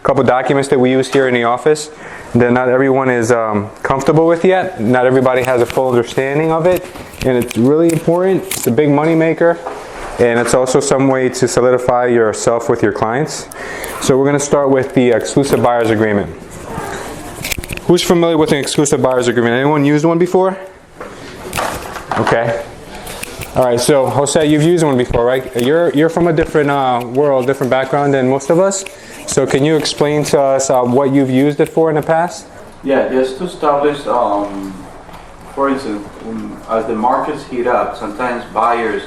couple documents that we use here in the office that not everyone is comfortable with yet. Not everybody has a full understanding of it, and it's really important. It's a big money maker, and it's also some way to solidify yourself with your clients. So we're going to start with the exclusive buyer's agreement. Who's familiar with an exclusive buyer's agreement? Anyone used one before? Okay. All right, so Jose, you've used one before, right? You're from a different world, different background than most of us. So can you explain to us what you've used it for in the past? Yeah, just to establish, for instance, as the markets heat up, sometimes buyers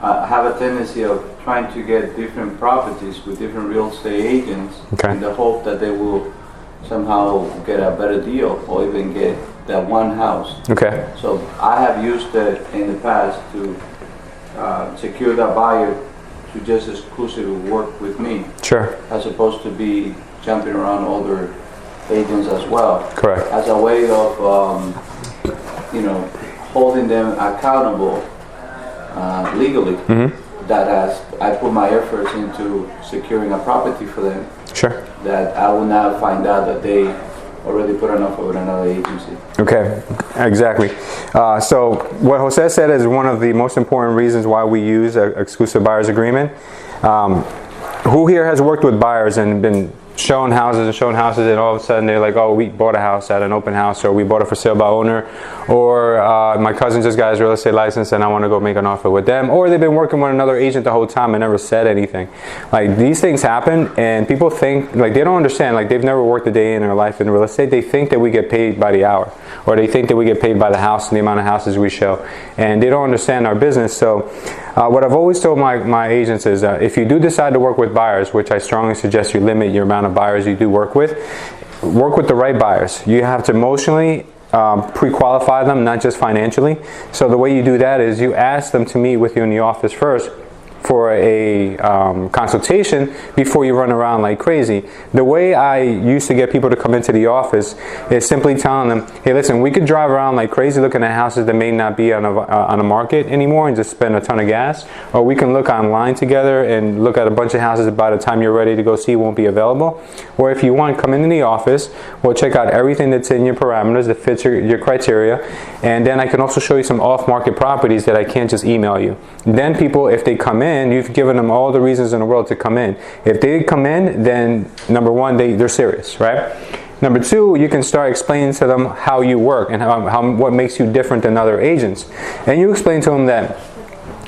have a tendency of trying to get different properties with different real estate agents in the hope that they will somehow get a better deal or even get that one house. Okay. So I have used it in the past to secure that buyer to just exclusively work with me. Sure. As opposed to be jumping around other agents as well. Correct. As a way of, holding them accountable legally. Mm-hmm. That as I put my efforts into securing a property for them. Sure. That I will not find out that they already put an offer with another agency. Okay, exactly. So what Jose said is one of the most important reasons why we use an exclusive buyer's agreement. Who here has worked with buyers and been shown houses and all of a sudden they're like, oh, we bought a house at an open house, or we bought it for sale by owner, or my cousin just got his real estate license and I want to go make an offer with them, or they've been working with another agent the whole time and never said anything. Like, these things happen and people think, like, they don't understand, like, they've never worked a day in their life in real estate. They think that we get paid by the hour, or they think that we get paid by the house and the amount of houses we show, and they don't understand our business. So what I've always told my agents is if you do decide to work with buyers, which I strongly suggest you limit your amount of buyers you do work with the right buyers. You have to emotionally pre-qualify them, not just financially. So the way you do that is you ask them to meet with you in the office first for a consultation before you run around like crazy. The way I used to get people to come into the office is simply telling them, hey, listen, we could drive around like crazy looking at houses that may not be on a market anymore and just spend a ton of gas, or we can look online together and look at a bunch of houses that by the time you're ready to go see won't be available. Or if you want, come into the office, we'll check out everything that's in your parameters that fits your criteria, and then I can also show you some off-market properties that I can't just email you. Then people, if they come in, you've given them all the reasons in the world to come in. If they come in, then number one, they're serious, right? Number two, you can start explaining to them how you work and what makes you different than other agents. And you explain to them that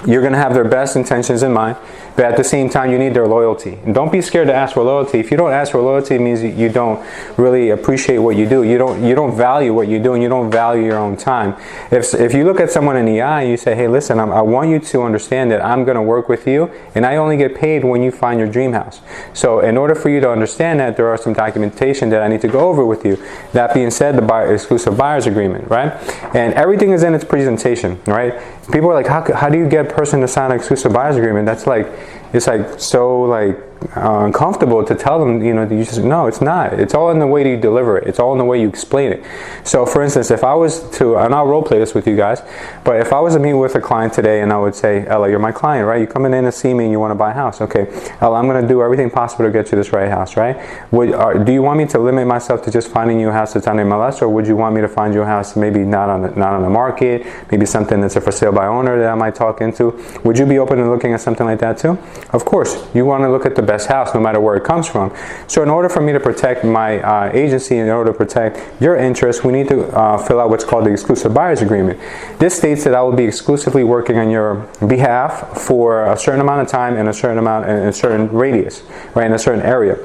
you're going to have their best intentions in mind, but at the same time you need their loyalty. And don't be scared to ask for loyalty. If you don't ask for loyalty, it means you don't really appreciate what you do. You don't value what you do, and you don't value your own time. If you look at someone in the eye and you say, hey, listen, I want you to understand that I'm going to work with you, and I only get paid when you find your dream house. So in order for you to understand that, there are some documentation that I need to go over with you. That being said, the exclusive buyer's agreement, right? And everything is in its presentation, right? People are like, how do you get a person to sign an exclusive buyer's agreement? That's like, it's like so like uncomfortable to tell them, you just, no, it's not. It's all in the way you deliver it. It's all in the way you explain it. So for instance, if I was to, and I'll role play this with you guys, but if I was to meet with a client today and I would say, Ella, you're my client, right? You're coming in to see me and you want to buy a house. Okay, Ella, I'm going to do everything possible to get you this right house, right? Do you want me to limit myself to just finding you a house that's on MLS, or would you want me to find you a house maybe not on the market, maybe something that's a for sale by owner that I might talk into? Would you be open to looking at something like that too? Of course, you want to look at the best house no matter where it comes from. So in order for me to protect my agency, in order to protect your interests, we need to fill out what's called the exclusive buyer's agreement. This states that I will be exclusively working on your behalf for a certain amount of time and a certain radius, right, in a certain area.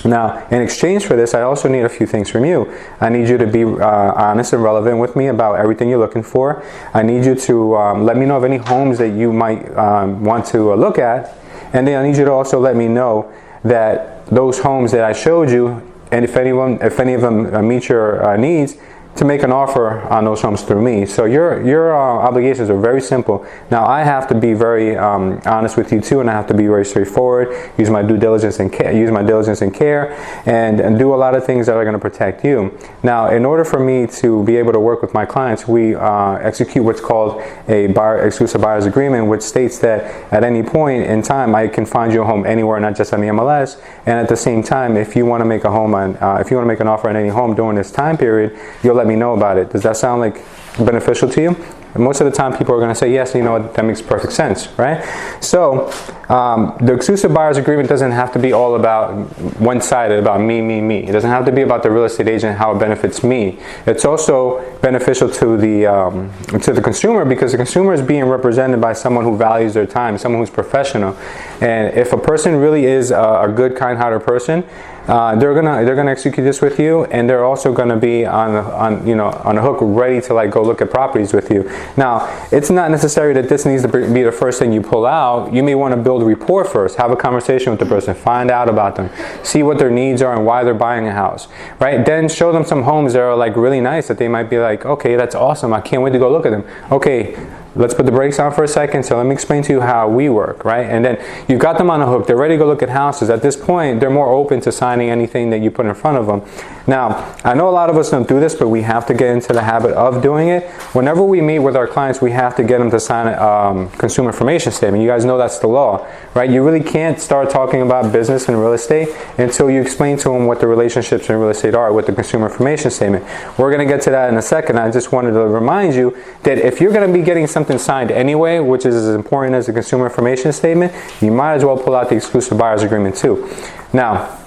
Now, in exchange for this, I also need a few things from you. I need you to be honest and relevant with me about everything you're looking for. I need you to let me know of any homes that you might want to look at. And then I need you to also let me know that those homes that I showed you, and if any of them meet your needs, to make an offer on those homes through me. So your obligations are very simple. Now I have to be very honest with you too, and I have to be very straightforward. Use my due diligence and care, and do a lot of things that are going to protect you. Now, in order for me to be able to work with my clients, we execute what's called a exclusive buyer's agreement, which states that at any point in time I can find you a home anywhere, not just on the MLS. And at the same time, if you want to make an offer on any home during this time period, you'll let me know about it. Does that sound like beneficial to you? And most of the time people are going to say yes, you know what, that makes perfect sense, right? So the exclusive buyer's agreement doesn't have to be all about one-sided, about me. It doesn't have to be about the real estate agent, how it benefits me. It's also beneficial to the consumer, because the consumer is being represented by someone who values their time, someone who's professional. And if a person really is a good, kind-hearted person, they're gonna execute this with you, and they're also gonna be on the hook, ready to like go look at properties with you. Now, it's not necessary that this needs to be the first thing you pull out. You may want to build a rapport first, have a conversation with the person, find out about them, see what their needs are and why they're buying a house, right? Then show them some homes that are like really nice, that they might be like, okay, that's awesome, I can't wait to go look at them. Okay, let's put the brakes on for a second. So let me explain to you how we work, right? And then you've got them on a hook. They're ready to go look at houses. At this point, they're more open to signing anything that you put in front of them. Now, I know a lot of us don't do this, but we have to get into the habit of doing it. Whenever we meet with our clients, we have to get them to sign a consumer information statement. You guys know that's the law, right? You really can't start talking about business and real estate until you explain to them what the relationships in real estate are with the consumer information statement. We're going to get to that in a second. I just wanted to remind you that if you're going to be getting something signed anyway, which is as important as the consumer information statement, you might as well pull out the exclusive buyer's agreement too. Now,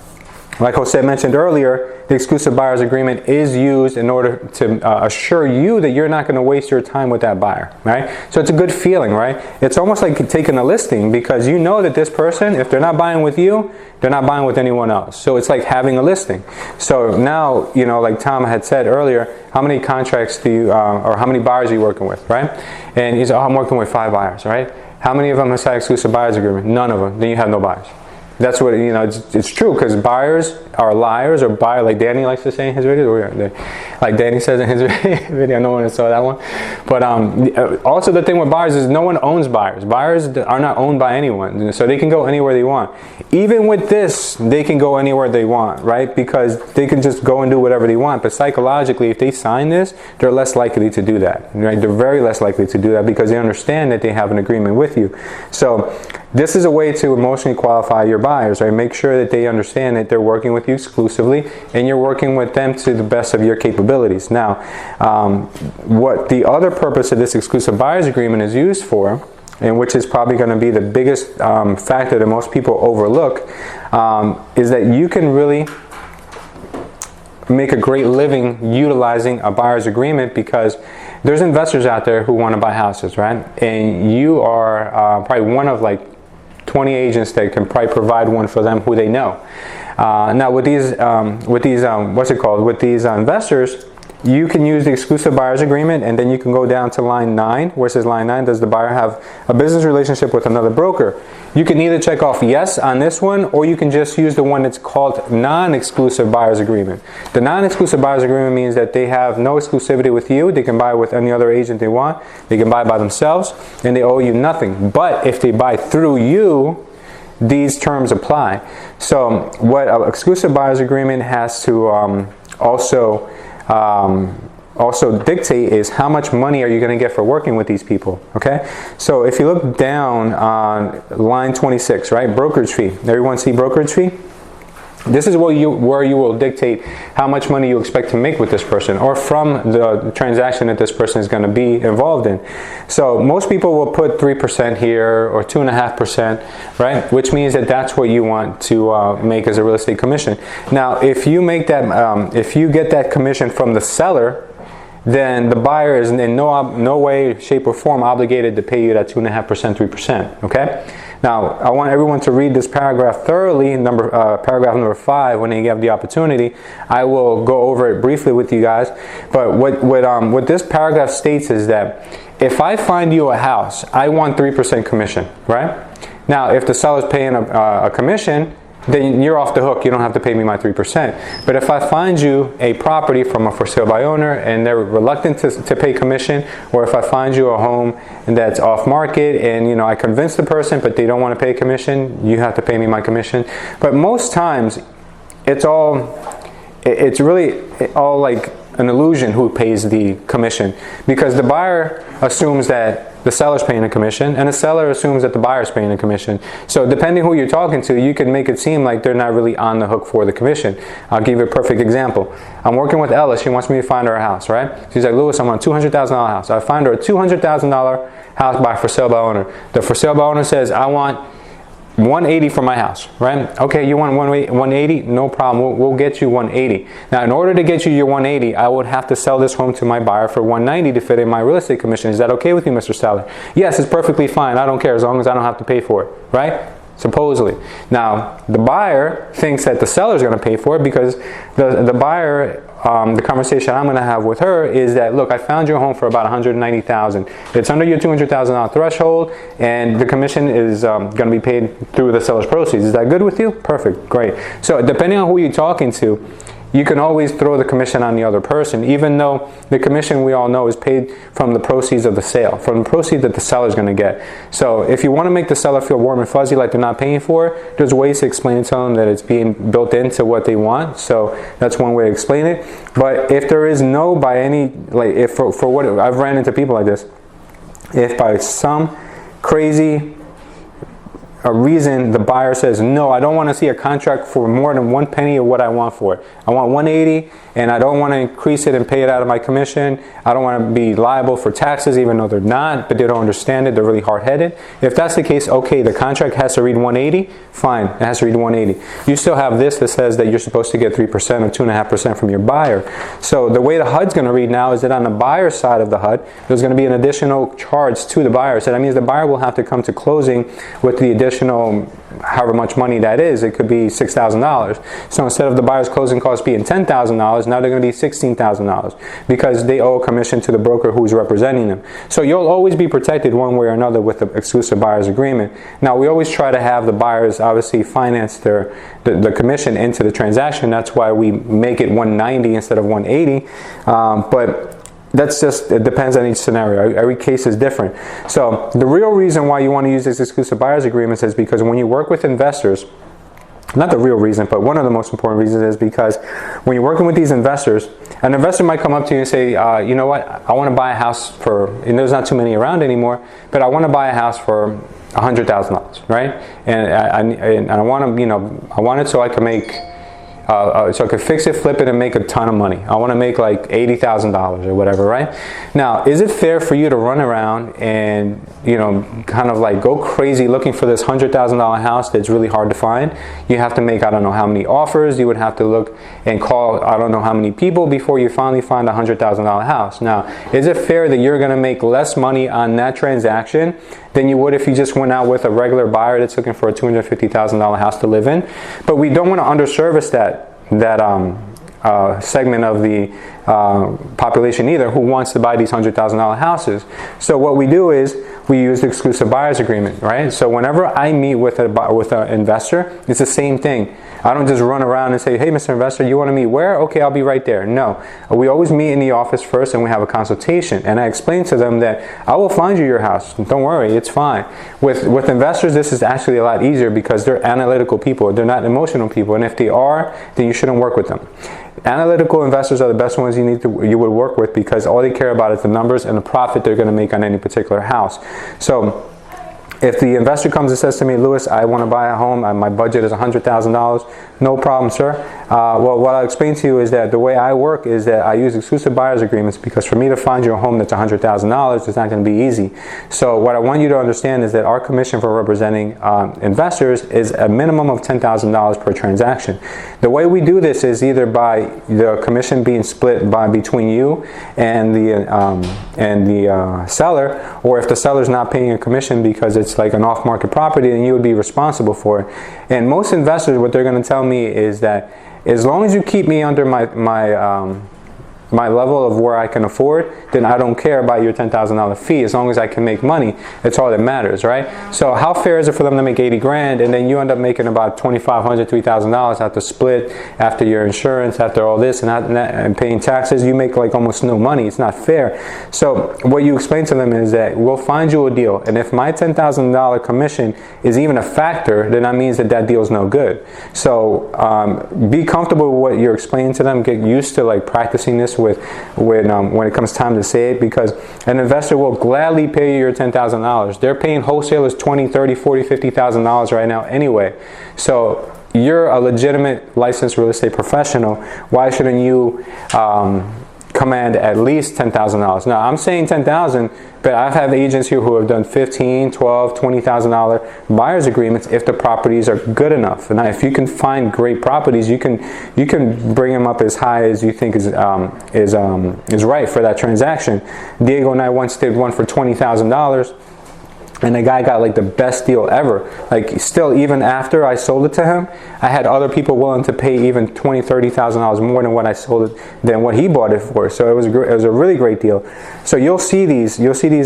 like Jose mentioned earlier, the exclusive buyer's agreement is used in order to assure you that you're not going to waste your time with that buyer, right? So it's a good feeling, right? It's almost like taking a listing, because you know that this person, if they're not buying with you, they're not buying with anyone else. So it's like having a listing. So now, you know, like Tom had said earlier, how many contracts do you, or how many buyers are you working with, right? And he's, oh, I'm working with 5 buyers, right? How many of them have signed exclusive buyer's agreement? None of them. Then you have no buyers. That's what, you know, it's true, because buyers are liars, or buyer, like Danny likes to say in his videos, like Danny says in his video. No one saw that one. But also the thing with buyers is no one owns buyers. Buyers are not owned by anyone, so they can go anywhere they want. Even with this, they can go anywhere they want, right? Because they can just go and do whatever they want. But psychologically, if they sign this, they're less likely to do that, right? They're very less likely to do that, because they understand that they have an agreement with you. So this is a way to emotionally qualify your buyers, right? Make sure that they understand that they're working with you exclusively, and you're working with them to the best of your capabilities. Now, what the other purpose of this exclusive buyer's agreement is used for, and which is probably going to be the biggest factor that most people overlook, is that you can really make a great living utilizing a buyer's agreement, because there's investors out there who want to buy houses, right? And you are probably one of like 20 agents that can probably provide one for them who they know. Now with these investors, you can use the exclusive buyer's agreement, and then you can go down to line 9, where it says line 9, does the buyer have a business relationship with another broker? You can either check off yes on this one, or you can just use the one that's called non-exclusive buyer's agreement. The non-exclusive buyer's agreement means that they have no exclusivity with you. They can buy with any other agent they want. They can buy by themselves, and they owe you nothing. But if they buy through you, these terms apply. So what an exclusive buyer's agreement has to also dictate is how much money are you going to get for working with these people, okay? So if you look down on line 26, right, brokerage fee. Everyone see brokerage fee? This is where you will dictate how much money you expect to make with this person, or from the transaction that this person is going to be involved in. So most people will put 3% here, or 2.5%, right? Which means that that's what you want to make as a real estate commission. Now, if you make that, if you get that commission from the seller, then the buyer is in no way, shape, or form obligated to pay you that 2.5%, 3%. Okay. Now, I want everyone to read this paragraph thoroughly, paragraph number 5, when you have the opportunity. I will go over it briefly with you guys. But what this paragraph states is that if I find you a house, I want 3% commission, right? Now, if the seller's paying a commission, then you're off the hook. You don't have to pay me my 3%. But if I find you a property from a for sale by owner and they're reluctant to pay commission, or if I find you a home that's off market and I convince the person but they don't want to pay commission, you have to pay me my commission. But most times it's really all like an illusion who pays the commission, because the buyer assumes that the seller's paying a commission and the seller assumes that the buyer's paying a commission. So depending who you're talking to, you can make it seem like they're not really on the hook for the commission. I'll give you a perfect example. I'm working with Ella. She wants me to find her a house, right? She's like, Louis, I'm on a $200,000 house. I find her a $200,000 house by for sale by owner. The for sale by owner says, I want 180 for my house, right? Okay, you want 180? No problem. We'll get you 180. Now, in order to get you your 180, I would have to sell this home to my buyer for 190 to fit in my real estate commission. Is that okay with you, Mr. Seller? Yes, it's perfectly fine. I don't care as long as I don't have to pay for it, right? Supposedly. Now, the buyer thinks that the seller is going to pay for it because the buyer, the conversation I'm going to have with her is that, look, I found your home for about $190,000. It's under your $200,000 threshold, and the commission is going to be paid through the seller's proceeds. Is that good with you? Perfect. Great. So depending on who you're talking to, you can always throw the commission on the other person, even though the commission, we all know, is paid from the proceeds of the sale, from the proceeds that the seller is going to get. So if you want to make the seller feel warm and fuzzy like they're not paying for it, there's ways to explain to them that it's being built into what they want. So that's one way to explain it. But if there is no, by any, like, if for what, I've ran into people like this, if by some crazy a reason the buyer says, no, I don't want to see a contract for more than 1 penny of what I want for it. I want 180 and I don't want to increase it and pay it out of my commission. I don't want to be liable for taxes even though they're not, but they don't understand it. They're really hard-headed. If that's the case, okay, the contract has to read 180, fine, it has to read 180. You still have this that says that you're supposed to get 3% or 2.5% from your buyer. So the way the HUD's going to read now is that on the buyer's side of the HUD, there's going to be an additional charge to the buyer. So that means the buyer will have to come to closing with the additional however much money that is. It could be $6,000. So instead of the buyer's closing costs being $10,000, now they're going to be $16,000 because they owe a commission to the broker who's representing them. So you'll always be protected one way or another with the exclusive buyer's agreement. Now, we always try to have the buyers obviously finance the commission into the transaction. That's why we make it 190 instead of 180. But that's just, it depends on each scenario. Every case is different. So the real reason why you want to use these exclusive buyer's agreements is because when you work with investors, not the real reason, but one of the most important reasons is because when you're working with these investors, an investor might come up to you and say, you know what, I want to buy a house for, and there's not too many around anymore, but I want to buy a house for $100,000, right? And I want to, I want it so I can make, so I could fix it, flip it, and make a ton of money. I want to make like $80,000 or whatever, right? Now, is it fair for you to run around and, kind of like go crazy looking for this $100,000 house that's really hard to find? You have to make, I don't know how many offers. You would have to look and call, I don't know how many people before you finally find a $100,000 house. Now, is it fair that you're going to make less money on that transaction than you would if you just went out with a regular buyer that's looking for a $250,000 house to live in? But we don't want to underservice that segment of the population either, who wants to buy these $100,000 houses. So what we do is we use the exclusive buyer's agreement, right? So whenever I meet with an investor, it's the same thing. I don't just run around and say, hey, Mr. Investor, you want to meet where? Okay, I'll be right there. No, we always meet in the office first and we have a consultation. And I explain to them that I will find you your house. Don't worry, it's fine. With investors, this is actually a lot easier because they're analytical people. They're not emotional people. And if they are, then you shouldn't work with them. Analytical investors are the best ones you would work with because all they care about is the numbers and the profit they're going to make on any particular house. So if the investor comes and says to me, Louis, I want to buy a home, my budget is $100,000, no problem, sir. Well, what I'll explain to you is that the way I work is that I use exclusive buyer's agreements because for me to find you a home that's $100,000, it's not going to be easy. So what I want you to understand is that our commission for representing investors is a minimum of $10,000 per transaction. The way we do this is either by the commission being split between you and the seller, or if the seller's not paying a commission because it's like an off-market property, then you would be responsible for it. And most investors, what they're going to tell me is that as long as you keep me under my my level of where I can afford, then I don't care about your $10,000 fee. As long as I can make money, it's all that matters, right? So how fair is it for them to make 80 grand and then you end up making about $2,500, $3,000 after split, after your insurance, after all this, and paying taxes? You make like almost no money. It's not fair. So what you explain to them is that we'll find you a deal, and if my $10,000 commission is even a factor, then that means that that deal is no good. So be comfortable with what you're explaining to them. Get used to like practicing this when it comes time to say it, because an investor will gladly pay you your $10,000. They're paying wholesalers $20,000, $30,000, $40,000, $50,000 right now anyway. So you're a legitimate licensed real estate professional. Why shouldn't you command at least $10,000? Now I'm saying $10,000, but I've had agents here who have done $15,000, $12,000, $20,000 buyer's agreements if the properties are good enough. And if you can find great properties, you can bring them up as high as you think is right for that transaction. Diego and I once did one for $20,000. And the guy got like the best deal ever. Like still, even after I sold it to him, I had other people willing to pay even $20,000, $30,000 more than what I sold it, than what he bought it for. So it was a really great deal. So you'll see these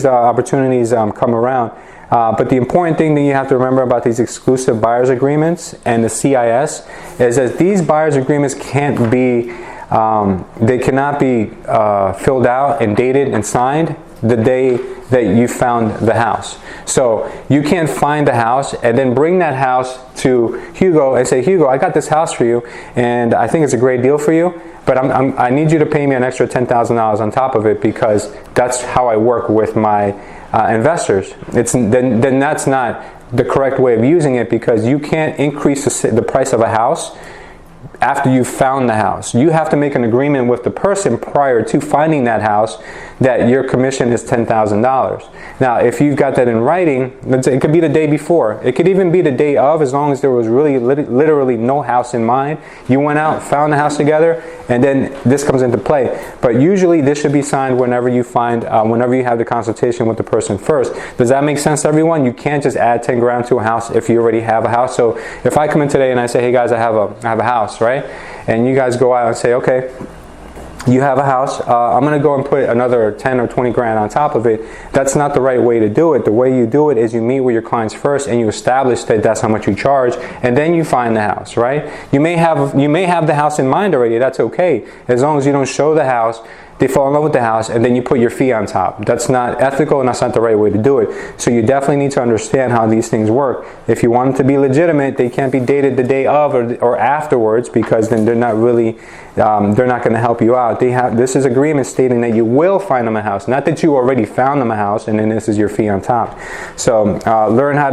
opportunities come around. But the important thing that you have to remember about these exclusive buyers agreements and the CIS is that these buyers agreements can't be, they cannot be filled out and dated and signed the day that you found the house. So you can't find the house and then bring that house to Hugo and say, Hugo, I got this house for you and I think it's a great deal for you, but I need you to pay me an extra $10,000 on top of it because that's how I work with my investors. Then that's not the correct way of using it, because you can't increase the price of a house after you've found the house. You have to make an agreement with the person prior to finding that house that your commission is $10,000. Now, if you've got that in writing, it could be the day before. It could even be the day of, as long as there was really literally no house in mind. You went out, found the house together, and then this comes into play. But usually this should be signed whenever you whenever you have the consultation with the person first. Does that make sense to everyone? You can't just add 10 grand to a house if you already have a house. So if I come in today and I say, hey guys, I have a house, right? And you guys go out and say, okay, you have a house, I'm going to go and put another 10 or 20 grand on top of it. That's not the right way to do it. The way you do it is you meet with your clients first and you establish that that's how much you charge, and then you find the house, right? You may have the house in mind already. That's okay, as long as you don't show the house. They fall in love with the house and then you put your fee on top. That's not ethical and that's not the right way to do it. So you definitely need to understand how these things work. If you want them to be legitimate, they can't be dated the day of or afterwards, because then they're not really, they're not going to help you out. This is agreement stating that you will find them a house, not that you already found them a house and then this is your fee on top. So learn how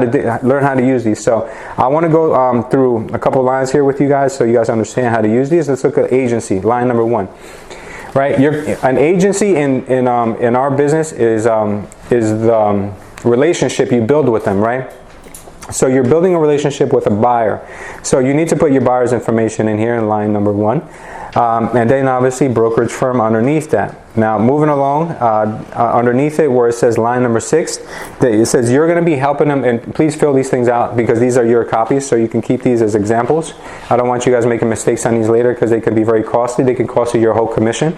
to use these. So I want to go through a couple lines here with you guys so you guys understand how to use these. Let's look at agency, line number 1. Right, an agency in our business is the relationship you build with them, right? So you're building a relationship with a buyer. So you need to put your buyer's information in here in line number 1. And then obviously brokerage firm underneath that. Now moving along, underneath it where it says line number 6, it says you're going to be helping them, and please fill these things out because these are your copies, so you can keep these as examples. I don't want you guys making mistakes on these later because they can be very costly. They can cost you your whole commission.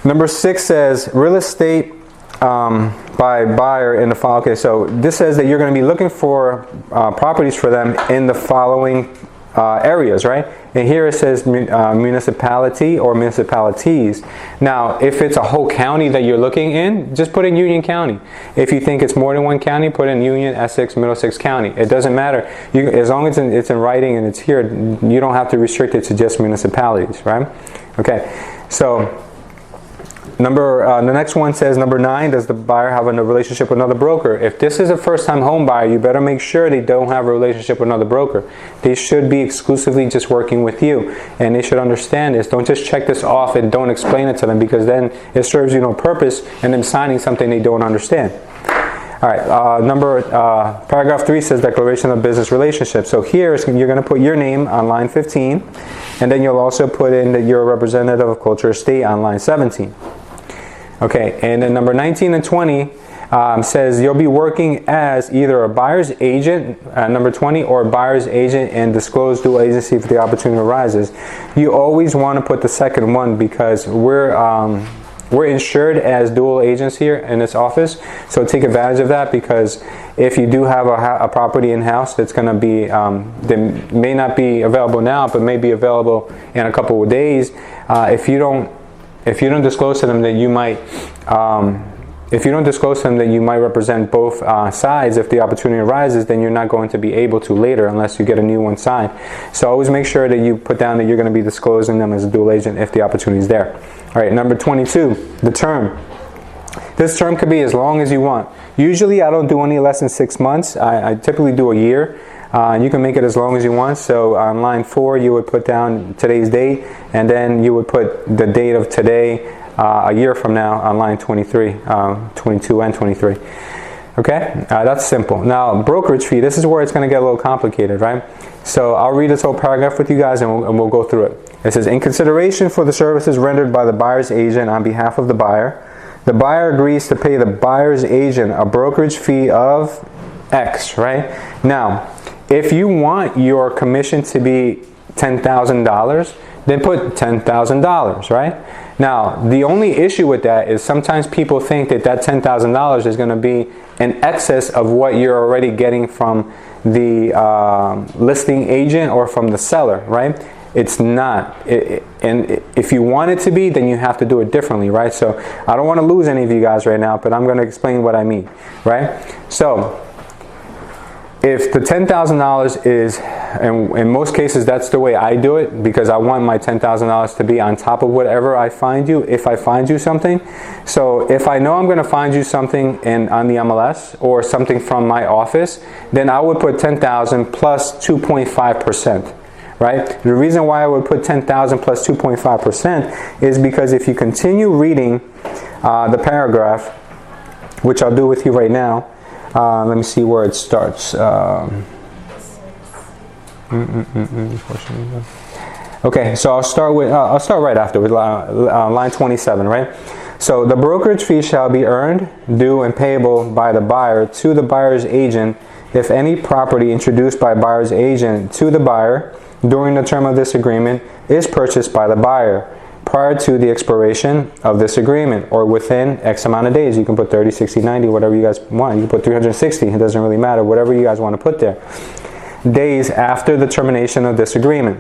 Number 6 says real estate by buyer in the following. Okay, so this says that you're going to be looking for properties for them in the following areas, right? And here it says municipality or municipalities. Now, if it's a whole county that you're looking in, just put in Union County. If you think it's more than one county, put in Union, Essex, Middlesex County. It doesn't matter. As long as it's in writing and it's here, you don't have to restrict it to just municipalities, right? Okay, so the next one says number 9, does the buyer have a relationship with another broker? If this is a first-time home buyer, you better make sure they don't have a relationship with another broker. They should be exclusively just working with you, and they should understand this. Don't just check this off and don't explain it to them, because then it serves you no purpose and them signing something they don't understand. All right, paragraph 3 says declaration of business relationship. So here you're going to put your name on line 15, and then you'll also put in that you're a representative of Culture Estate on line 17. Okay, and then number 19 and 20, says you'll be working as either a buyer's agent, number 20, or a buyer's agent and disclose dual agency if the opportunity arises. You always want to put the second one because we're insured as dual agents here in this office, so take advantage of that, because if you do have a property in-house that's going to be, that may not be available now, but may be available in a couple of days, if you don't disclose to them that you might, if you don't disclose to them that you might represent both sides if the opportunity arises, then you're not going to be able to later unless you get a new one signed. So always make sure that you put down that you're going to be disclosing them as a dual agent if the opportunity is there. All right, number 22, the term. This term could be as long as you want. Usually I don't do any less than 6 months. I typically do a year. You can make it as long as you want. So on line 4 you would put down today's date, and then you would put the date of today a year from now on line 23, 22 and 23. Okay, that's simple. Now brokerage fee, this is where it's going to get a little complicated, right? So I'll read this whole paragraph with you guys and we'll go through it. It says, in consideration for the services rendered by the buyer's agent on behalf of the buyer agrees to pay the buyer's agent a brokerage fee of X, right? Now, if you want your commission to be $10,000, then put $10,000, right? Now, the only issue with that is sometimes people think that that $10,000 is going to be in excess of what you're already getting from the listing agent or from the seller, right? It's not. And if you want it to be, then you have to do it differently, right? So I don't want to lose any of you guys right now, but I'm going to explain what I mean, right? So if the $10,000 is, and in most cases that's the way I do it, because I want my $10,000 to be on top of whatever I find you, if I find you something. So if I know I'm going to find you something on the MLS or something from my office, then I would put $10,000 plus 2.5%. Right? The reason why I would put $10,000 plus 2.5% is because if you continue reading the paragraph, which I'll do with you right now, let me see where it starts. Okay, so I'll start right after with line 27, right? So the brokerage fee shall be earned, due, and payable by the buyer to the buyer's agent if any property introduced by buyer's agent to the buyer during the term of this agreement is purchased by the buyer prior to the expiration of this agreement or within X amount of days. You can put 30, 60, 90, whatever you guys want. You can put 360, it doesn't really matter, whatever you guys want to put there. Days after the termination of this agreement.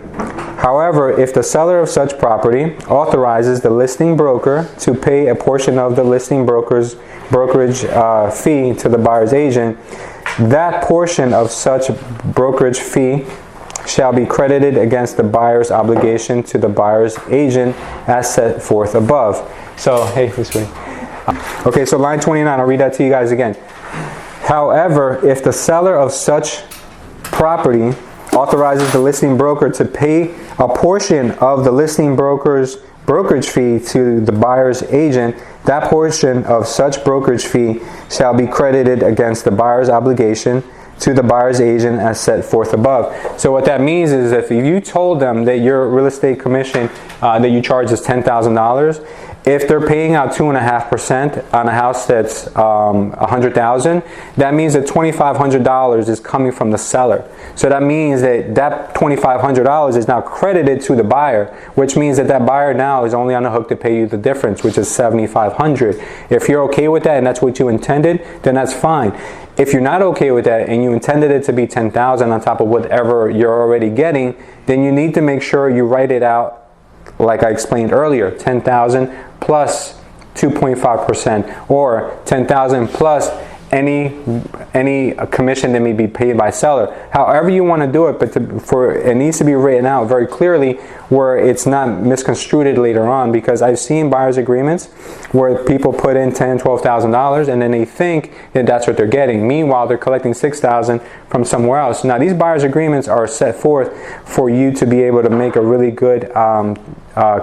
However, if the seller of such property authorizes the listing broker to pay a portion of the listing brokerage fee to the buyer's agent, that portion of such brokerage fee shall be credited against the buyer's obligation to the buyer's agent as set forth above. So, hey, this way. Okay, so line 29, I'll read that to you guys again. However, if the seller of such property authorizes the listing broker to pay a portion of the listing broker's brokerage fee to the buyer's agent, that portion of such brokerage fee shall be credited against the buyer's obligation to the buyer's agent as set forth above. So what that means is if you told them that your real estate commission that you charge is $10,000, if they're paying out 2.5% on a house that's $100,000, that means that $2,500 is coming from the seller. So that means that that $2,500 is now credited to the buyer, which means that that buyer now is only on the hook to pay you the difference, which is $7,500. If you're okay with that and that's what you intended, then that's fine. If you're not okay with that and you intended it to be $10,000 on top of whatever you're already getting, then you need to make sure you write it out like I explained earlier, $10,000 plus 2.5%, or $10,000 plus any commission that may be paid by seller. However you want to do it, but it needs to be written out very clearly where it's not misconstrued later on, because I've seen buyer's agreements where people put in $10,000, $12,000 and then they think that that's what they're getting. Meanwhile, they're collecting $6,000 from somewhere else. Now, these buyer's agreements are set forth for you to be able to make a really good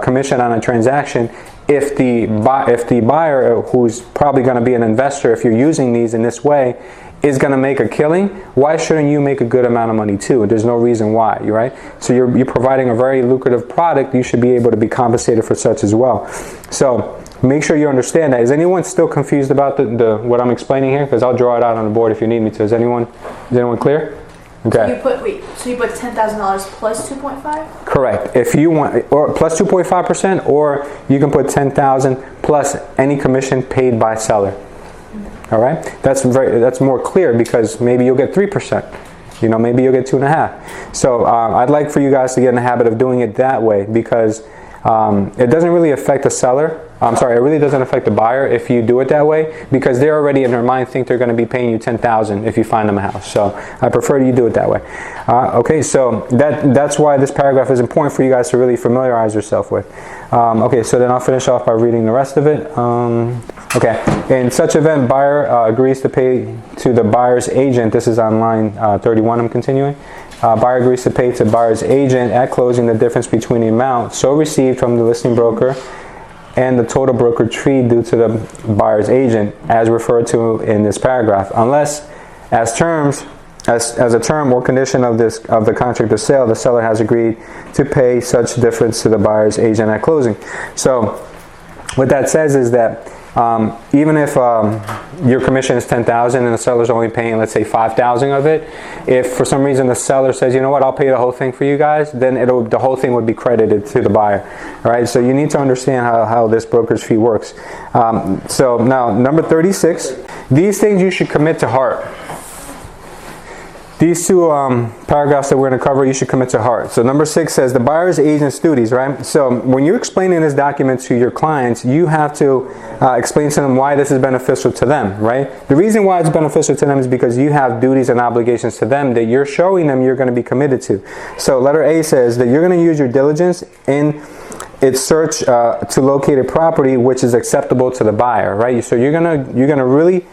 commission on a transaction. If the buyer, who's probably going to be an investor if you're using these in this way, is going to make a killing, why shouldn't you make a good amount of money too? There's no reason why, right? So you're providing a very lucrative product. You should be able to be compensated for such as well. So make sure you understand that. Is anyone still confused about the what I'm explaining here? Because I'll draw it out on the board if you need me to. Is anyone clear? Okay. So you put $10,000 plus 2.5? Correct. If you want, or plus 2.5%, or you can put 10,000 plus any commission paid by seller. All right. That's more clear, because maybe you'll get 3%. You know, maybe you'll get 2.5. So I'd like for you guys to get in the habit of doing it that way, because it doesn't really affect the seller. It really doesn't affect the buyer if you do it that way, because they're already in their mind think they're going to be paying you $10,000 if you find them a house. So I prefer you do it that way. Okay, so that's why this paragraph is important for you guys to really familiarize yourself with. Okay, so then I'll finish off by reading the rest of it. Okay, in such event, buyer agrees to pay to the buyer's agent. This is on line 31. I'm continuing. Buyer agrees to pay to buyer's agent at closing the difference between the amount so received from the listing broker and the total brokerage fee due to the buyer's agent, as referred to in this paragraph, unless as a term or condition of the contract of sale, the seller has agreed to pay such difference to the buyer's agent at closing. So what that says is that even if your commission is $10,000 and the seller's only paying, let's say, $5,000 of it, if for some reason the seller says, you know what, I'll pay the whole thing for you guys, then the whole thing would be credited to the buyer. All right, so you need to understand how this brokerage fee works. So now, number 36, these things you should commit to heart. These two paragraphs that we're going to cover, you should commit to heart. So number 6 says the buyer's agent's duties, right? So when you're explaining this document to your clients, you have to explain to them why this is beneficial to them, right? The reason why it's beneficial to them is because you have duties and obligations to them that you're showing them you're going to be committed to. So letter A says that you're going to use your diligence in its search to locate a property which is acceptable to the buyer, right? So you're gonna really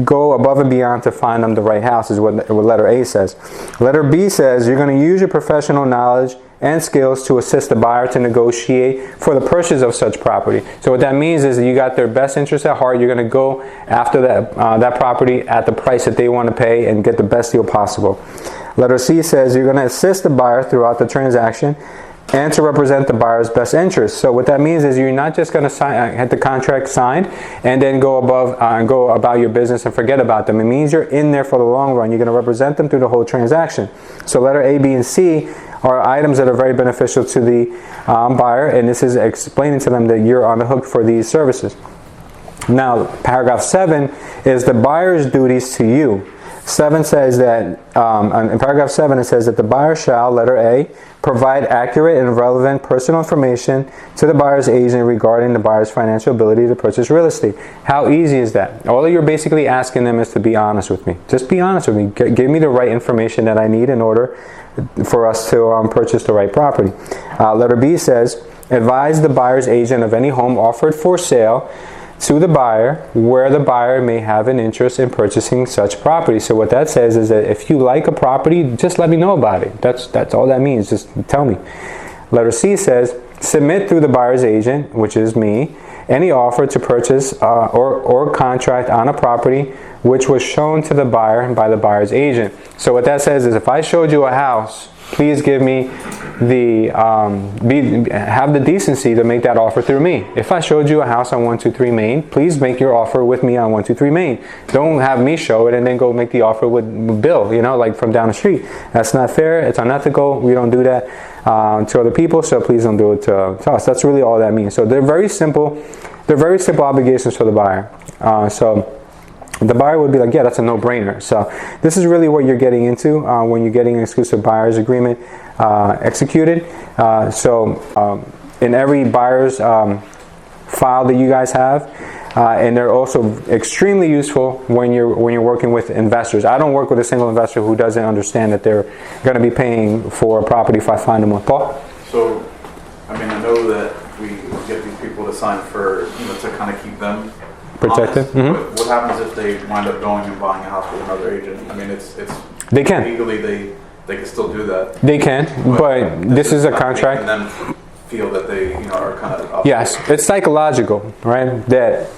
go above and beyond to find them the right house, is what letter A says. Letter B says you're going to use your professional knowledge and skills to assist the buyer to negotiate for the purchase of such property. So what that means is that you got their best interest at heart. You're going to go after that property at the price that they want to pay and get the best deal possible. Letter C says you're going to assist the buyer throughout the transaction and to represent the buyer's best interest. So what that means is you're not just going to get the contract signed and then go about your business and forget about them. It means you're in there for the long run. You're going to represent them through the whole transaction. So letter A, B, and C are items that are very beneficial to the buyer, and this is explaining to them that you're on the hook for these services. Now, paragraph 7 is the buyer's duties to you. 7 says that, in paragraph 7 it says that the buyer shall, letter A, provide accurate and relevant personal information to the buyer's agent regarding the buyer's financial ability to purchase real estate. How easy is that? All you're basically asking them is to be honest with me. Just be honest with me. Give me the right information that I need in order for us to purchase the right property. Letter B says, advise the buyer's agent of any home offered for sale to the buyer where the buyer may have an interest in purchasing such property. So what that says is that if you like a property, just let me know about it. That's all that means. Just tell me. Letter C says, submit through the buyer's agent, which is me, any offer to purchase or contract on a property which was shown to the buyer by the buyer's agent. So what that says is if I showed you a house, please give me have the decency to make that offer through me. If I showed you a house on 123 Main, please make your offer with me on 123 Main. Don't have me show it and then go make the offer with Bill, like from down the street. That's not fair. It's unethical. We don't do that to other people, so please don't do it to us. That's really all that means. So they're very simple. They're very simple obligations for the buyer. So the buyer would be like, yeah, that's a no-brainer. So this is really what you're getting into when you're getting an exclusive buyer's agreement executed. In every buyer's file that you guys have, and they're also extremely useful when you're working with investors. I don't work with a single investor who doesn't understand that they're going to be paying for a property if I find them with Paul. So, I know that we get these people to sign for, to kind of keep them protected. Mm-hmm. What happens if they wind up going and buying a house with another agent? It's they can legally they can still do that. They can, but this is a contract. And then feel that they are kind of yes, it's psychological, right? That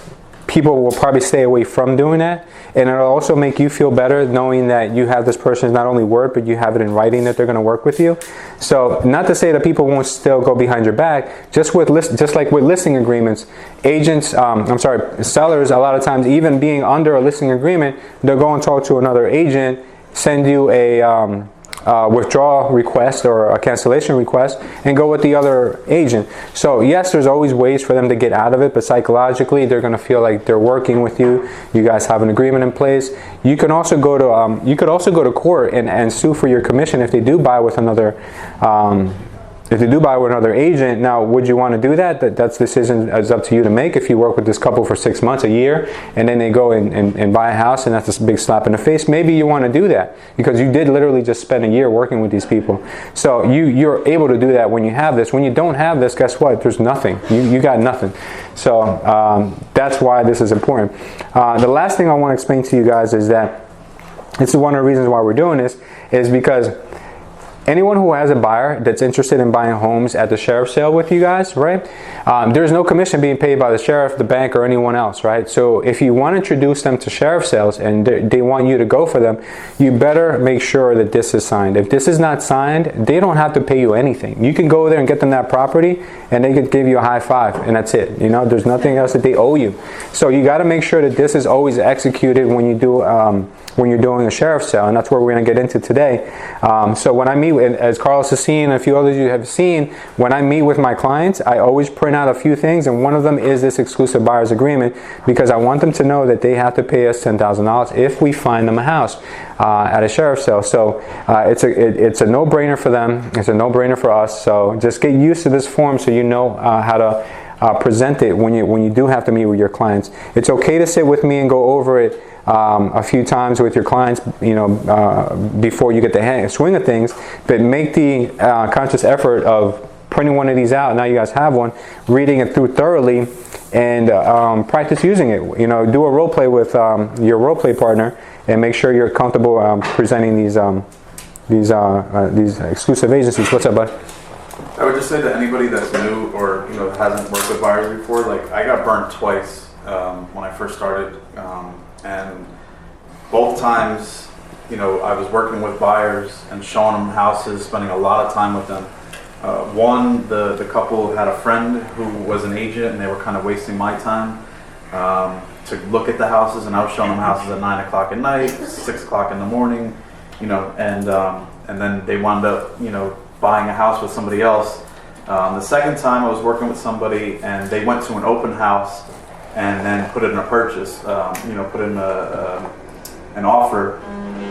people will probably stay away from doing that, and it'll also make you feel better knowing that you have this person's not only word, but you have it in writing that they're going to work with you. So not to say that people won't still go behind your back, just like with listing agreements, sellers a lot of times, even being under a listing agreement, they'll go and talk to another agent, send you a withdrawal request or a cancellation request, and go with the other agent. So yes, there's always ways for them to get out of it, but psychologically they're going to feel like they're working with you. You guys have an agreement in place. You can also go to court and sue for your commission if they do buy with another agent. Now, would you want to do that? That's decision is up to you to make. If you work with this couple for 6 months, a year, and then they go and buy a house, and that's a big slap in the face, maybe you want to do that because you did literally just spend a year working with these people. So you're able to do that when you have this. When you don't have this, guess what? There's nothing. You got nothing. So that's why this is important. The last thing I want to explain to you guys is that this is one of the reasons why we're doing this is because anyone who has a buyer that's interested in buying homes at the sheriff's sale with you guys, right? There's no commission being paid by the sheriff, the bank, or anyone else, right? So if you want to introduce them to sheriff sales and they want you to go for them, you better make sure that this is signed. If this is not signed, they don't have to pay you anything. You can go there and get them that property, and they could give you a high five, and that's it. You know, there's nothing else that they owe you. So you got to make sure that this is always executed when you do when you're doing a sheriff's sale, and that's what we're going to get into today. So when I meet, as Carlos has seen, and a few others you have seen, when I meet with my clients, I always print out a few things, and one of them is this exclusive buyer's agreement, because I want them to know that they have to pay us $10,000 if we find them a house at a sheriff's sale. So it's a no-brainer for them. It's a no-brainer for us. So just get used to this form so you know how to present it when you do have to meet with your clients. It's okay to sit with me and go over it a few times with your clients, before you get the swing of things, but make the conscious effort of printing one of these out. Now you guys have one, reading it through thoroughly, and practice using it. Do a role play with your role play partner, and make sure you're comfortable presenting these exclusive agencies. What's up, bud? I would just say to anybody that's new or hasn't worked with buyers before, like I got burnt twice when I first started, and both times, I was working with buyers and showing them houses, spending a lot of time with them. One, the couple had a friend who was an agent, and they were kind of wasting my time to look at the houses, and I was showing them houses at 9 o'clock at night, 6 o'clock in the morning, and then they wound up, buying a house with somebody else. The second time I was working with somebody, and they went to an open house and then put in a purchase, put in an offer.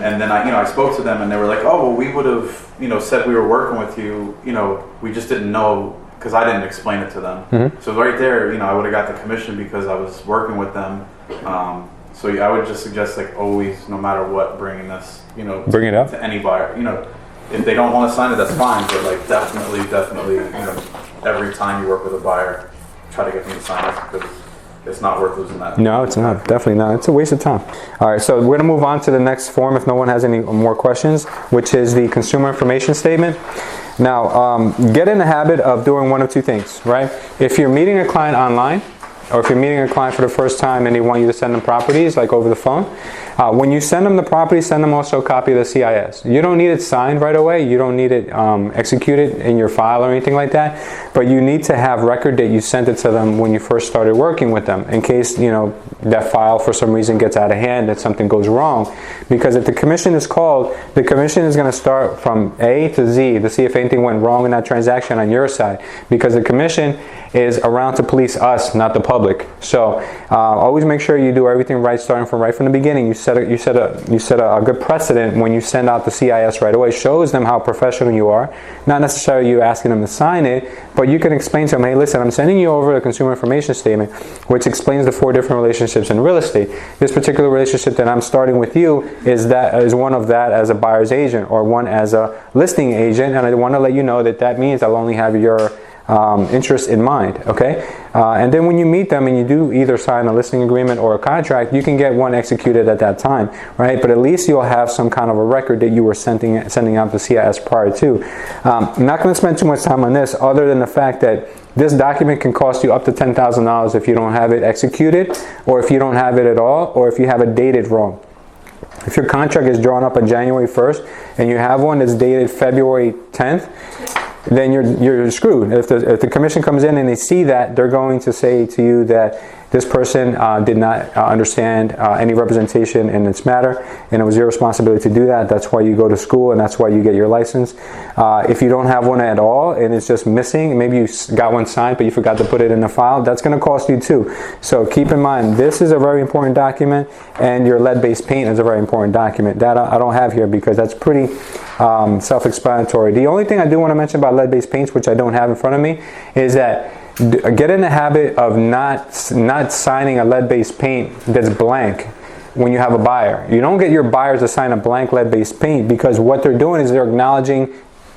And then I spoke to them, and they were like, oh, well, we would have, said we were working with you, we just didn't know, because I didn't explain it to them. Mm-hmm. So right there, I would have got the commission because I was working with them. So I would just suggest, like, always, no matter what, bringing this, bring it up to any buyer. If they don't want to sign it, that's fine. But like, definitely, every time you work with a buyer, try to get them to sign it, because it's not worth losing that. No, it's not. Definitely not. It's a waste of time. All right, so we're going to move on to the next form if no one has any more questions, which is the consumer information statement. Now, get in the habit of doing one of two things, right? If you're meeting a client online, or if you're meeting a client for the first time and they want you to send them properties, like over the phone, when you send them the property, send them also a copy of the CIS. You don't need it signed right away. You don't need it executed in your file or anything like that. But you need to have record that you sent it to them when you first started working with them, in case that file for some reason gets out of hand, that something goes wrong. Because if the commission is called, the commission is going to start from A to Z to see if anything went wrong in that transaction on your side. Because the commission is around to police us, not the public. So always make sure you do everything right, starting from the beginning. You set a good precedent when you send out the CIS right away. Shows them how professional you are. Not necessarily you asking them to sign it, but you can explain to them, hey, listen, I'm sending you over a consumer information statement, which explains the 4 different relationships in real estate. This particular relationship that I'm starting with you is one of that as a buyer's agent, or one as a listing agent, and I want to let you know that means I'll only have your interest in mind, okay? And then when you meet them and you do either sign a listing agreement or a contract, you can get one executed at that time, right? But at least you'll have some kind of a record that you were sending out to CIS prior to. I'm not going to spend too much time on this other than the fact that this document can cost you up to $10,000 if you don't have it executed, or if you don't have it at all, or if you have it dated wrong. If your contract is drawn up on January 1st and you have one that's dated February 10th, then you're screwed. If the commission comes in and they see that, they're going to say to you that this person did not understand any representation in this matter, and it was your responsibility to do that. That's why you go to school, and that's why you get your license. If you don't have one at all and it's just missing, maybe you got one signed but you forgot to put it in the file, that's going to cost you too. So keep in mind, this is a very important document, and your lead-based paint is a very important document. That I don't have here because that's pretty self-explanatory. The only thing I do want to mention about lead-based paints, which I don't have in front of me, is that get in the habit of not signing a lead-based paint that's blank when you have a buyer. You don't get your buyers to sign a blank lead-based paint, because what they're doing is they're acknowledging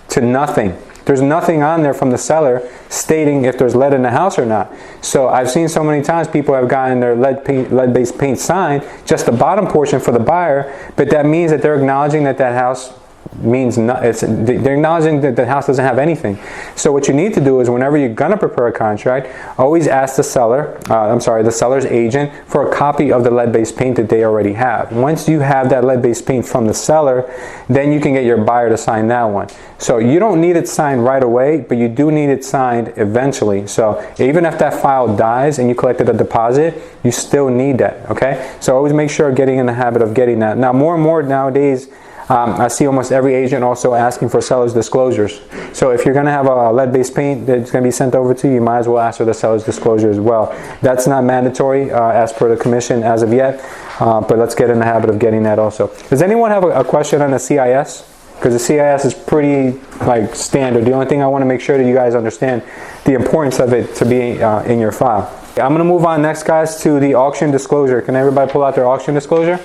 to nothing. There's nothing on there from the seller stating if there's lead in the house or not. So I've seen so many times people have gotten their lead-based paint signed, just the bottom portion for the buyer, but that means that they're acknowledging that that house means they're acknowledging that the house doesn't have anything. So what you need to do is, whenever you're going to prepare a contract, always ask the seller's agent for a copy of the lead-based paint that they already have. Once you have that lead-based paint from the seller, then you can get your buyer to sign that one. So you don't need it signed right away, but you do need it signed eventually. So even if that file dies and you collected a deposit, you still need that, okay? So always make sure getting in the habit of getting that. Now, more and more nowadays, I see almost every agent also asking for seller's disclosures. So if you're going to have a lead-based paint that's going to be sent over to you, you might as well ask for the seller's disclosure as well. That's not mandatory as per the commission as of yet, but let's get in the habit of getting that also. Does anyone have a question on the CIS? Because the CIS is pretty standard. The only thing I want to make sure that you guys understand the importance of it to be in your file. I'm going to move on next, guys, to the auction disclosure. Can everybody pull out their auction disclosure?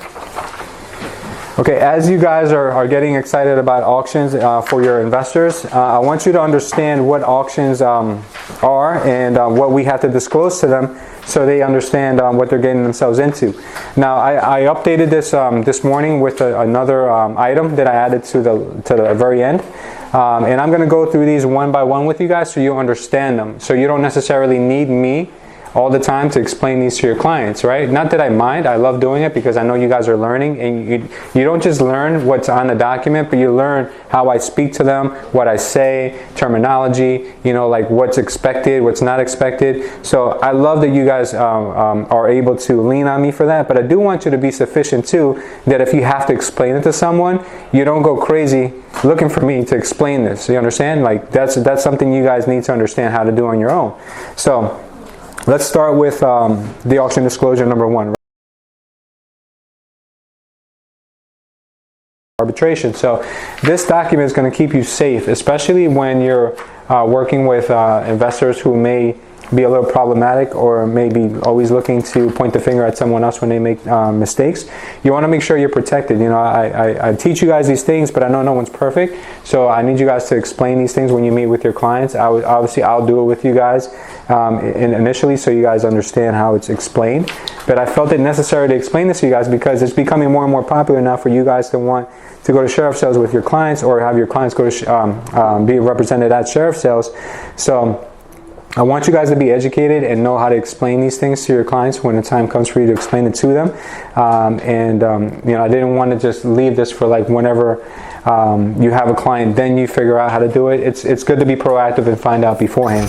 Okay, as you guys are getting excited about auctions for your investors, I want you to understand what auctions are and what we have to disclose to them, so they understand what they're getting themselves into. Now, I updated this this morning with another item that I added to the very end. And I'm going to go through these one by one with you guys so you understand them. So you don't necessarily need me all the time to explain these to your clients, right? Not that I mind, I love doing it because I know you guys are learning, and you don't just learn what's on the document, but you learn how I speak to them, what I say, terminology, like what's expected, what's not expected. So I love that you guys are able to lean on me for that, but I do want you to be sufficient too, that if you have to explain it to someone, you don't go crazy looking for me to explain this. You understand? That's something you guys need to understand how to do on your own. So let's start with the auction disclosure number 1. Arbitration. So this document is going to keep you safe, especially when you're working with investors who may be a little problematic or maybe always looking to point the finger at someone else when they make mistakes. You want to make sure you're protected. I teach you guys these things, but I know no one's perfect, so I need you guys to explain these things when you meet with your clients. I'll do it with you guys initially, so you guys understand how it's explained. But I felt it necessary to explain this to you guys because it's becoming more and more popular now for you guys to want to go to sheriff sales with your clients, or have your clients go to be represented at sheriff sales. So I want you guys to be educated and know how to explain these things to your clients when the time comes for you to explain it to them. I didn't want to just leave this for whenever you have a client, then you figure out how to do it. It's good to be proactive and find out beforehand.